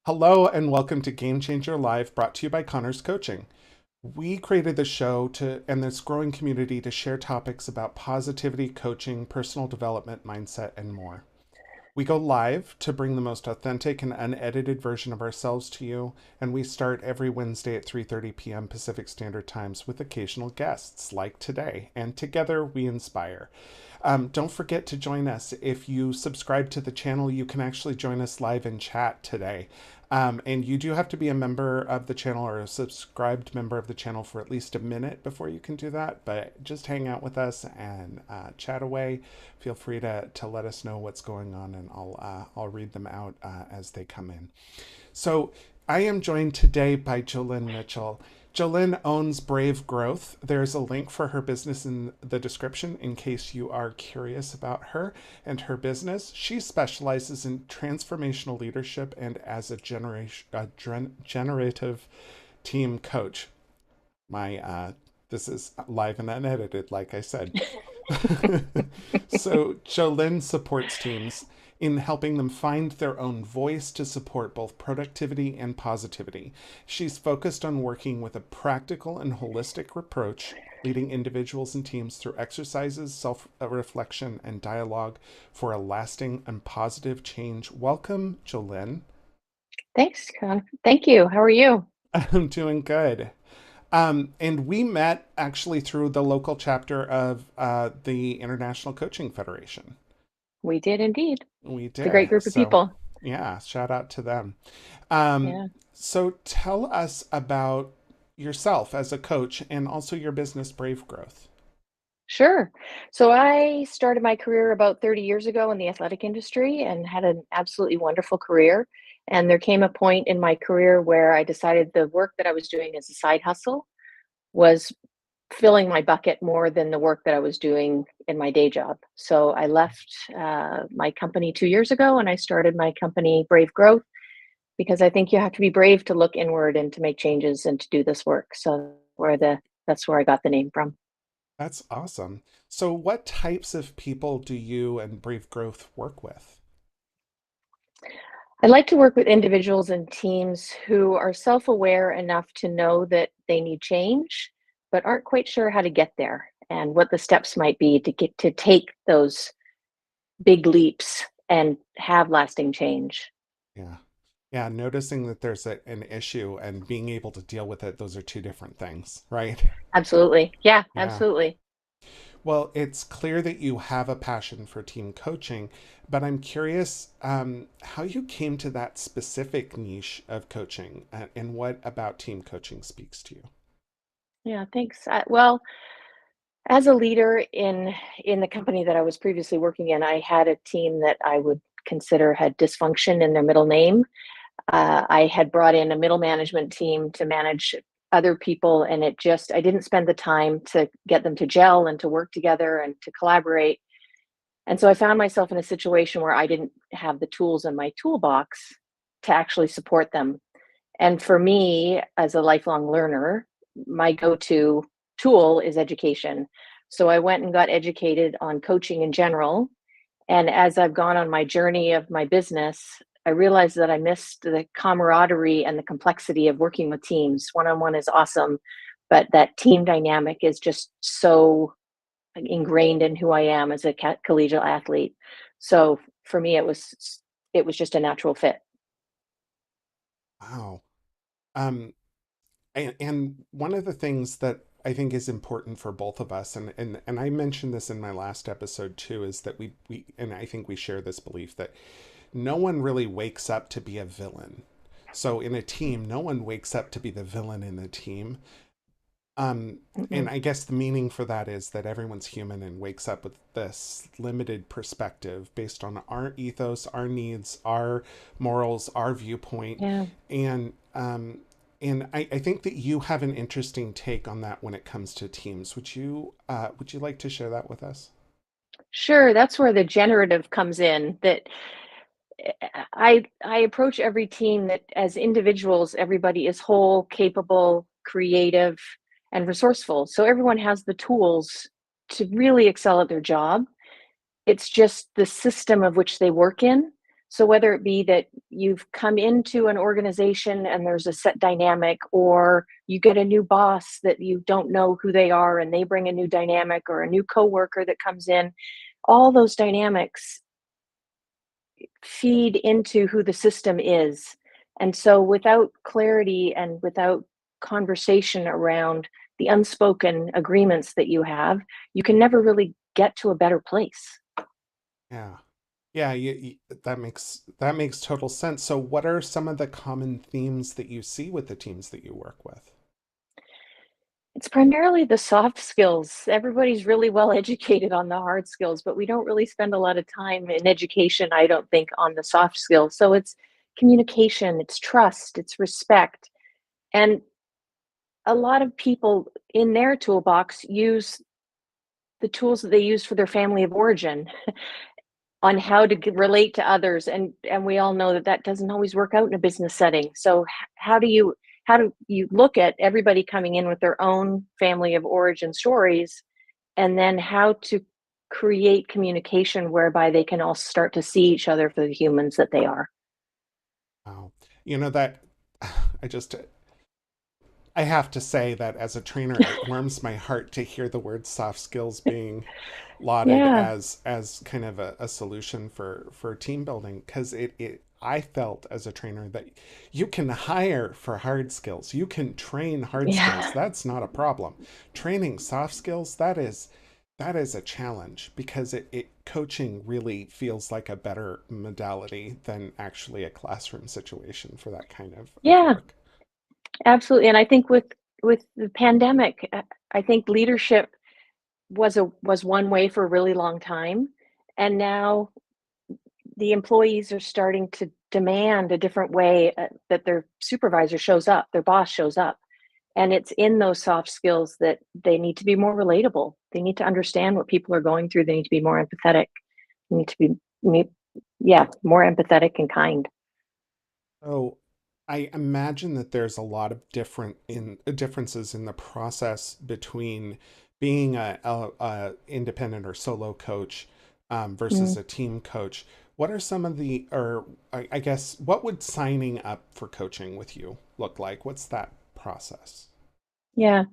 Hello and welcome to Game Changer Live, brought to you by Connors Coaching. We created the show to and this growing community to share topics about positivity, coaching, personal development, mindset, and more. We go live to bring the most authentic and unedited version of ourselves to you, and we start every Wednesday at 3:30 p.m. Pacific Standard Times with occasional guests like today, and together we inspire. Don't forget to join us. If you subscribe to the channel, you can actually join us live in chat today. And you do have to be a member of the channel or a subscribed member of the channel for at least a minute before you can do that. But just hang out with us and chat away. Feel free to let us know what's going on, and I'll read them out as they come in. So I am joined today by Jolynn Mitchell. Jolynn owns Brave Growth. There's a link for her business in the description in case you are curious about her and her business. She specializes in transformational leadership and as a generative team coach. This is live and unedited, like I said. So Jolynn supports teams in helping them find their own voice to support both productivity and positivity. She's focused on working with a practical and holistic approach, leading individuals and teams through exercises, self reflection, and dialogue for a lasting and positive change. Welcome, Jolynn. Thanks, Con. Thank you. How are you? I'm doing good. And we met actually through the local chapter of the International Coaching Federation. We did indeed. We It's a great did. group of So, people. yeah, shout out to them. Um, Yeah, so, tell us about yourself as a coach and also your business, Brave Growth. sure. So I started my career about 30 years ago in the athletic industry and had an absolutely wonderful career. And there came a point in my career where I decided the work that I was doing as a side hustle was filling my bucket more than the work that I was doing in my day job. So I left my company 2 years ago and I started my company, Brave Growth, because I think you have to be brave to look inward and to make changes and to do this work. So that's where I got the name from. That's awesome. So, what types of people do you and Brave Growth work with? I like to work with individuals and teams who are self-aware enough to know that they need change, but aren't quite sure how to get there and what the steps might be to get to take those big leaps and have lasting change. Yeah. Yeah, noticing that there's an issue and being able to deal with it, those are two different things, right? Absolutely. Yeah, Yeah. absolutely. Well, it's clear that you have a passion for team coaching, but I'm curious how you came to that specific niche of coaching and what about team coaching speaks to you. Yeah, thanks. Well, as a leader in the company that I was previously working in, I had a team that I would consider had dysfunction in their middle name. I had brought in a middle management team to manage other people, and I didn't spend the time to get them to gel and to work together and to collaborate. And so I found myself in a situation where I didn't have the tools in my toolbox to actually support them. And for me, as a lifelong learner, my go to tool is education. So I went and got educated on coaching in general. And as I've gone on my journey of my business, I realized that I missed the camaraderie and the complexity of working with teams. One on one is awesome, but that team dynamic is just so ingrained in who I am as a collegiate athlete. So for me, it was just a natural fit. Wow. Um, and one of the things that I think is important for both of us, and I mentioned this in my last episode too, is that we and I think we share this belief that no one really wakes up to be a villain. So in a team, no one wakes up to be the villain in the team. Um, and Mhm. I guess the meaning for that is that everyone's human and wakes up with this limited perspective based on our ethos, our needs, our morals, our viewpoint, Yeah. and I think that you have an interesting take on that when it comes to teams. Would you like to share that with us? Sure, that's where the generative comes in. That I approach every team that as individuals, everybody is whole, capable, creative, and resourceful. So everyone has the tools to really excel at their job. It's just the system of which they work in So whether it be that you've come into an organization and there's a set dynamic, or you get a new boss that you don't know who they are and they bring a new dynamic, or a new coworker that comes in, all those dynamics feed into who the system is. And so without clarity and without conversation around the unspoken agreements that you can never really get to a better place. Yeah. Yeah, that makes total sense. So what are some of the common themes that you see with the teams that you work with? It's primarily the soft skills. Everybody's really well educated on the hard skills, but we don't really spend a lot of time in education, I don't think, on the soft skills. So it's communication, it's trust, it's respect. And a lot of people in their toolbox use the tools that they use for their family of origin on how to relate to others, and we all know that that doesn't always work out in a business setting. So how do you look at everybody coming in with their own family of origin stories, and then how to create communication whereby they can all start to see each other for the humans that they are. Wow. You know that I just I have to say that as a trainer, it warms my heart to hear the word soft skills being lauded Yeah, as kind of a solution for team building, because it I felt as a trainer that you can hire for hard skills. You can train hard skills. yeah, That's not a problem. Training soft skills, that is a challenge, because it coaching really feels like a better modality than actually a classroom situation for that kind of yeah, work. absolutely. And I think with the pandemic, I think leadership was one way for a really long time, and now the employees are starting to demand a different way, that their supervisor shows up, their boss shows up. And it's in those soft skills that they need to be more relatable. They need to understand what people are going through. They need to be more empathetic. They need to be, yeah, more empathetic and kind. So I imagine that there's a lot of differences in the process between being a independent or solo coach versus Mm, a team coach. What are some of the, or I guess, what would signing up for coaching with you look like? What's that process? yeah.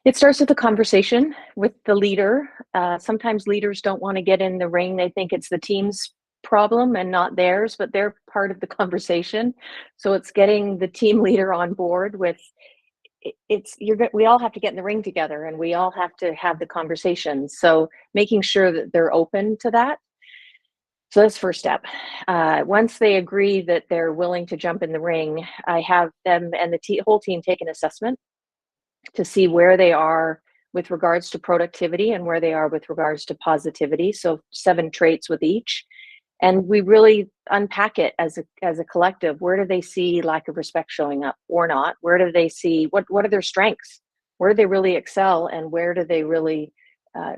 It starts with a conversation with the leader. Sometimes leaders don't want to get in the ring. They think it's the team's problem and not theirs, but they're part of the conversation. So it's getting the team leader on board with it's we all have to get in the ring together and we all have to have the conversations. So making sure that they're open to that. So that's first step. Once they agree that they're willing to jump in the ring, I have them and the whole team take an assessment to see where they are with regards to productivity and where they are with regards to positivity. So 7 traits with each. And we really unpack it as a collective. Where do they see lack of respect showing up or not? Where do they see what are their strengths? Where do they really excel, and where do they really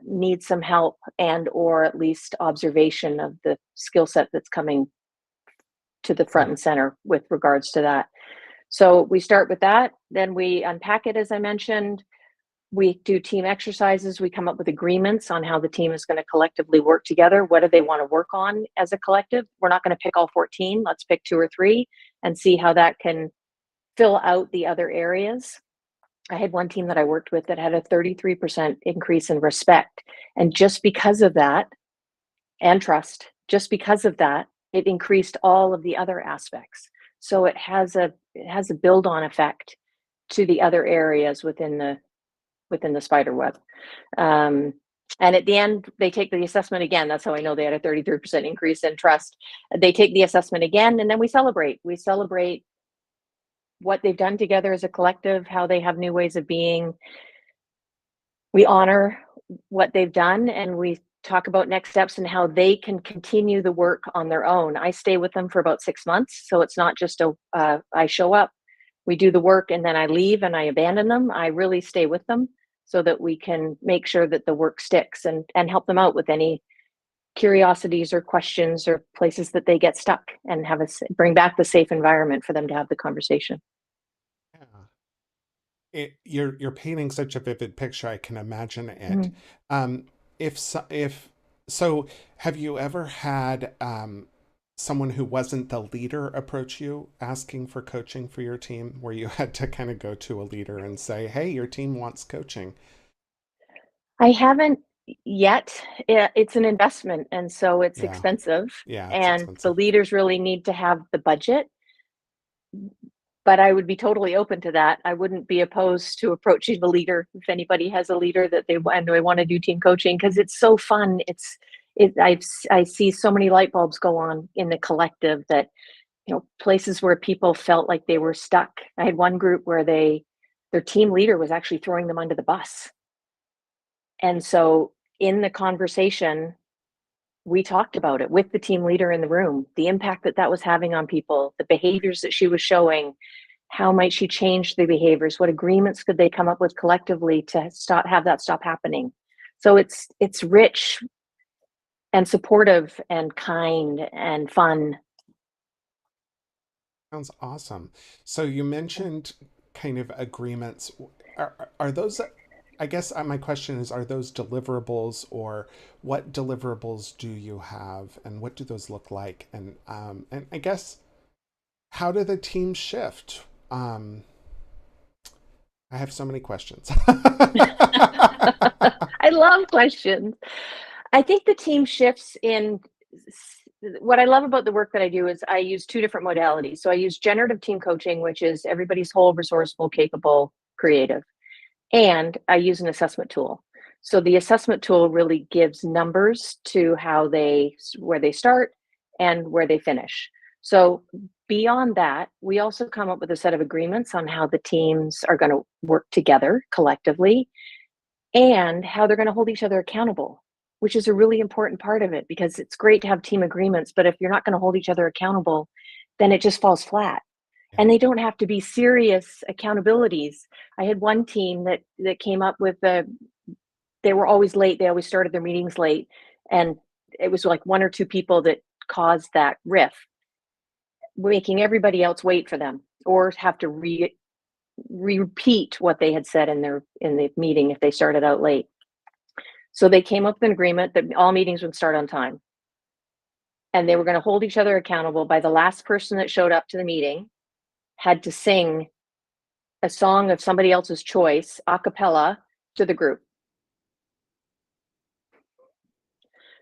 need some help and or at least observation of the skill set that's coming to the front Hmm. and center with regards to that. So we start with that, then we unpack it, as I mentioned. We do team exercises. We come up with agreements on how the team is going to collectively work together. What do they want to work on as a collective? We're not going to pick all 14. Let's pick 2 or 3 and see how that can fill out the other areas. I had one team that I worked with that had a 33% increase in respect. And just because of that, and trust, just because of that, it increased all of the other aspects. So it has a build on effect to the other areas within the spider web. Um, and at the end, they take the assessment again. That's how I know they had a 33% increase in trust. They take the assessment again, and then we celebrate. We celebrate what they've done together as a collective, how they have new ways of being. We honor what they've done, and we talk about next steps and how they can continue the work on their own. I stay with them for about 6 months. So it's not just I show up, we do the work, and then I leave and I abandon them. I really stay with them so that we can make sure that the work sticks and help them out with any curiosities or questions or places that they get stuck, and bring back the safe environment for them to have the conversation. Yeah. You're painting such a vivid picture. I can imagine it. Mhm. Um, if so, have you ever had someone who wasn't the leader approach you asking for coaching for your team, where you had to kind of go to a leader and say, hey, your team wants coaching? I haven't yet. It's an investment, and so it's Yeah. expensive, Yeah, it's and the expensive. leaders really need to have the budget. But I would be totally open to that. I wouldn't be opposed to approaching the leader if anybody has a leader that they want to do team coaching, because it's so fun. I see so many light bulbs go on in the collective, that places where people felt like they were stuck. I had one group where their team leader was actually throwing them under the bus. And so in the conversation, we talked about it with the team leader in the room, the impact that that was having on people, the behaviors that she was showing, how might she change the behaviors, what agreements could they come up with collectively to have that stop happening. So it's rich and supportive and kind and fun. Sounds awesome. So you mentioned kind of agreements. Are those, I guess my question is, are those deliverables, or what deliverables do you have and what do those look like? And I guess, how do the teams shift? I have so many questions. I love questions. I think the team shifts in what I love about the work that I do is I use two different modalities. So I use generative team coaching, which is everybody's whole, resourceful, capable, creative. And I use an assessment tool. So the assessment tool really gives numbers to where they start and where they finish. So beyond that, we also come up with a set of agreements on how the teams are going to work together collectively and how they're going to hold each other accountable, which is a really important part of it, because it's great to have team agreements, but if you're not going to hold each other accountable, then it just falls flat. Yeah. And they don't have to be serious accountabilities. I had one team that came up with they were always late. They always started their meetings late, and it was like one or two people that caused that riff, making everybody else wait for them or have to repeat what they had said in the meeting if they started out late. So they came up with an agreement that all meetings would start on time, and they were going to hold each other accountable by the last person that showed up to the meeting had to sing a song of somebody else's choice a cappella to the group.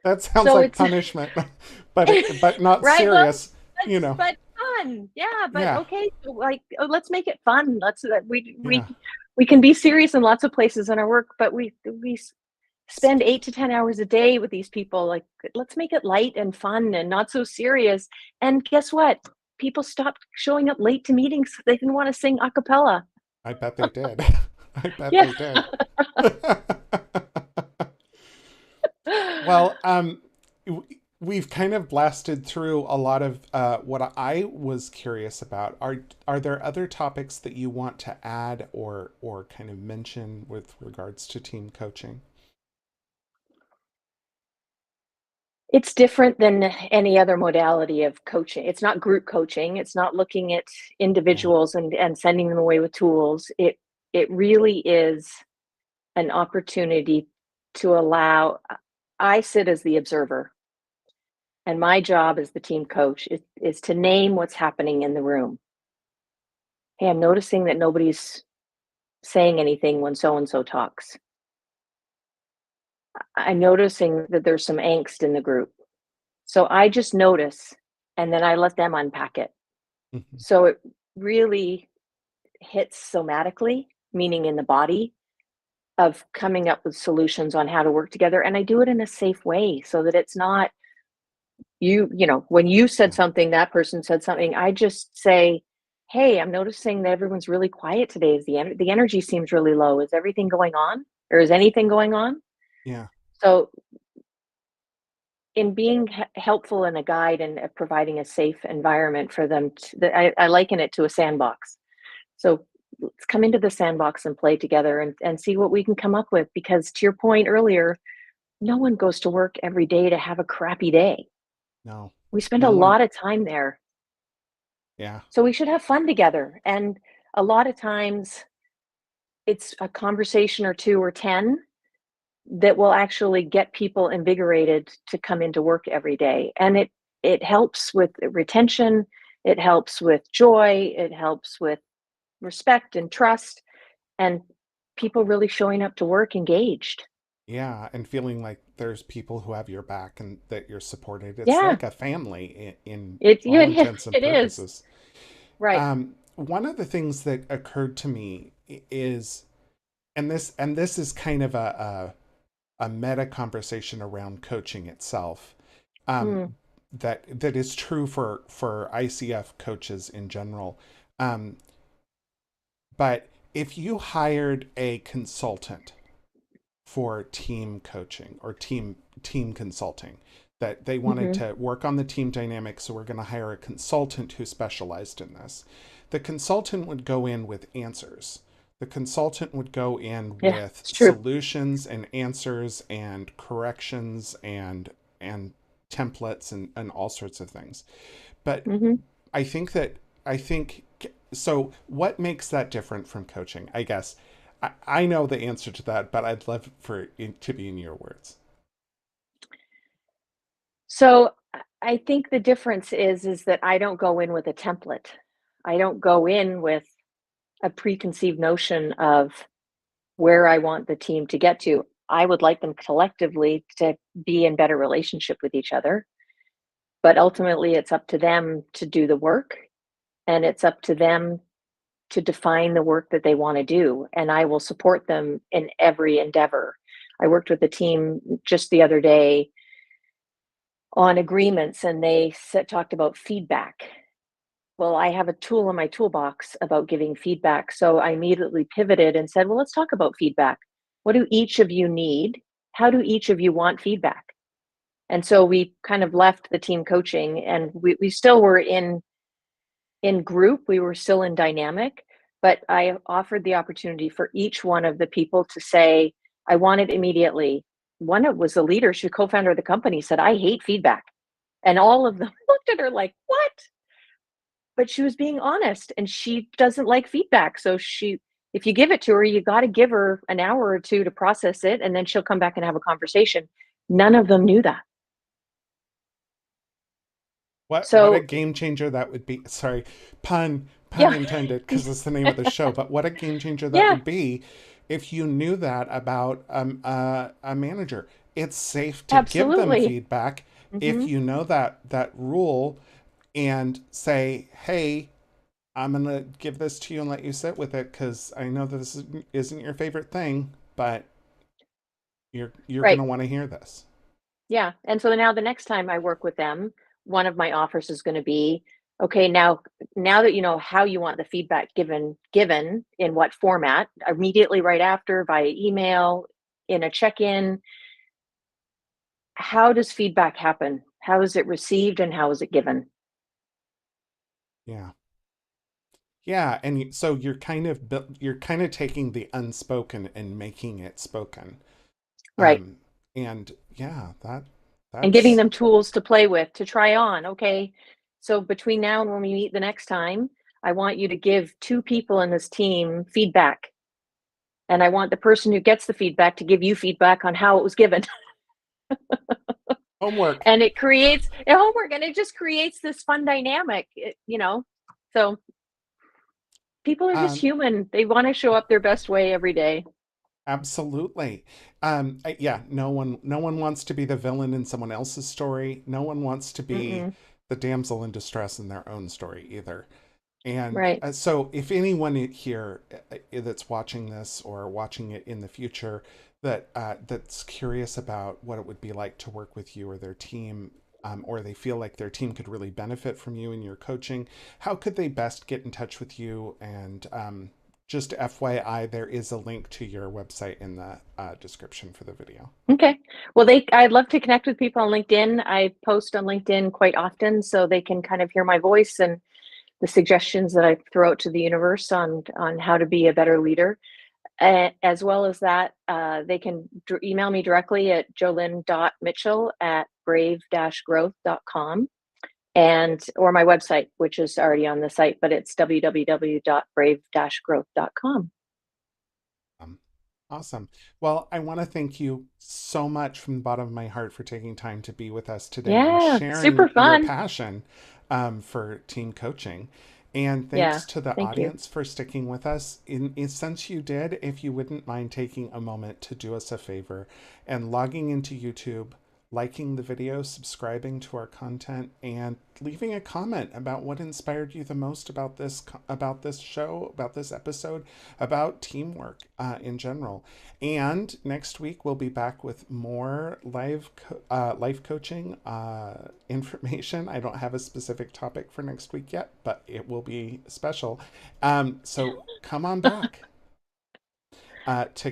That sounds So like it's punishment, but not right. Well, serious, you know. but fun. Yeah, but Yeah. okay, so like, oh, let's make it fun. Let's Yeah. we can be serious in lots of places in our work, but we spend 8 to 10 hours a day with these people. Like, let's make it light and fun and not so serious. And guess what? People stopped showing up late to meetings. They didn't want to sing a cappella. I bet they did. I bet Yeah. they did. Well, we've kind of blasted through a lot of what I was curious about. Are there other topics that you want to add or kind of mention with regards to team coaching? It's different than any other modality of coaching. It's not group coaching. It's not looking at Yeah. individuals and sending them away with tools. It really is an opportunity to allow. I sit as the observer, and my job as the team coach is to name what's happening in the room. Hey, I'm noticing that nobody's saying anything when so and so talks. I'm noticing that there's some angst in the group. So I just notice, and then I let them unpack it. Mhm. So it really hits somatically, meaning in the body, of coming up with solutions on how to work together. And I do it in a safe way so that it's not when you said Yeah. something, that person said something. I just say, hey, I'm noticing that everyone's really quiet today. The energy seems really low. Is everything going on? Or is anything going on? Yeah. So in being helpful and a guide and providing a safe environment for them, I liken it to a sandbox. So let's come into the sandbox and play together and see what we can come up with. Because to your point earlier, no one goes to work every day to have a crappy day. No. We spend a No one. lot of time there. Yeah. So we should have fun together. And a lot of times it's a conversation or two or 10 that will actually get people invigorated to come into work every day. And it helps with retention, it helps with joy, it helps with respect and trust, and people really showing up to work engaged. Yeah, and feeling like there's people who have your back and that you're supported. It's Yeah, like a family in it all it, intents and it is. purposes. Right. One of the things that occurred to me is, and this is kind of a meta conversation around coaching itself. Mm, That is true for ICF coaches in general. Um, but if you hired a consultant for team coaching or team consulting, that they wanted hmm to work on the team dynamics, so we're going to hire a consultant who specialized in this. The consultant would go in with answers. The consultant would go in Yeah, with it's true. solutions and answers and corrections and templates and all sorts of things. But hmm I think that I think so. What makes that different from coaching? I guess I know the answer to that, but I'd love for it to be in your words. So I think the difference is that I don't go in with a template. I don't go in with a preconceived notion of where I want the team to get to. I would like them collectively to be in better relationship with each other, but ultimately it's up to them to do the work, and it's up to them to define the work that they want to do, and I will support them in every endeavor. I worked with a team just the other day on agreements, and they talked about feedback. Well, I have a tool in my toolbox about giving feedback. So I immediately pivoted and said, well, let's talk about feedback. What do each of you need? How do each of you want feedback? And so we kind of left the team coaching, and we still were in group, we were still in dynamic, but I offered the opportunity for each one of the people to say, I want it immediately. One of was the leader, she co-founder of the company, said, I hate feedback. And all of them looked at her like, what? But she was being honest, and she doesn't like feedback. So if you give it to her, you got to give her an hour or two to process it, and then she'll come back and have a conversation. None of them knew that. What a So game changer that would be. Sorry, pun yeah, intended, because it's the name of the show. But what a game changer that yeah, would be if you knew that about a manager. It's safe to give them absolutely. feedback if hmm you know that rule and say, "Hey, I'm gonna give this to you and let you sit with it because I know that isn't your favorite thing, but you're Right. gonna want to hear this." Yeah. And so now the next time I work with them, one of my offers is going to be, okay, now that you know how you want the feedback given in what format, immediately right after via email, in a check-in, how does feedback happen? How is it received and how is it given? Yeah. Yeah, and so you're kind of taking the unspoken and making it spoken. Right. Um, and yeah, And giving that's them tools to play with, to try on. Okay. So between now and when we meet the next time, I want you to give two people in this team feedback. And I want the person who gets the feedback to give you feedback on how it was given. homework. And it creates a homework, and it just creates this fun dynamic, so people are just Um, human. They want to show up their best way every day. Absolutely. Yeah, no one wants to be the villain in someone else's story. No one wants to be Mm-mm. the damsel in distress in their own story either. And Right. so, if anyone here that's watching this or watching it in the future that's curious about what it would be like to work with you or their team, or they feel like their team could really benefit from you and your coaching, how could they best get in touch with you? And just FYI, there is a link to your website in the description for the video. Okay. Well, I'd love to connect with people on LinkedIn. I post on LinkedIn quite often so they can kind of hear my voice and the suggestions that I throw out to the universe on how to be a better leader. As well as that, they can email me directly at jolynn.mitchell@brave-growth.com, and or my website, which is already on the site, but it's www.brave-growth.com. Um, Awesome. Well, I want to thank you so much from the bottom of my heart for taking time to be with us today and Yeah, super sharing your fun. passion for team coaching. And Yeah, thanks to the thank you. audience for sticking with us. Since you did, if you wouldn't mind taking a moment to do us a favor and logging into YouTube, liking the video, subscribing to our content, and leaving a comment about what inspired you the most about this show, about this episode, about teamwork in general. And next week we'll be back with more life coaching information. I don't have a specific topic for next week yet, but it will be special. So come on back. To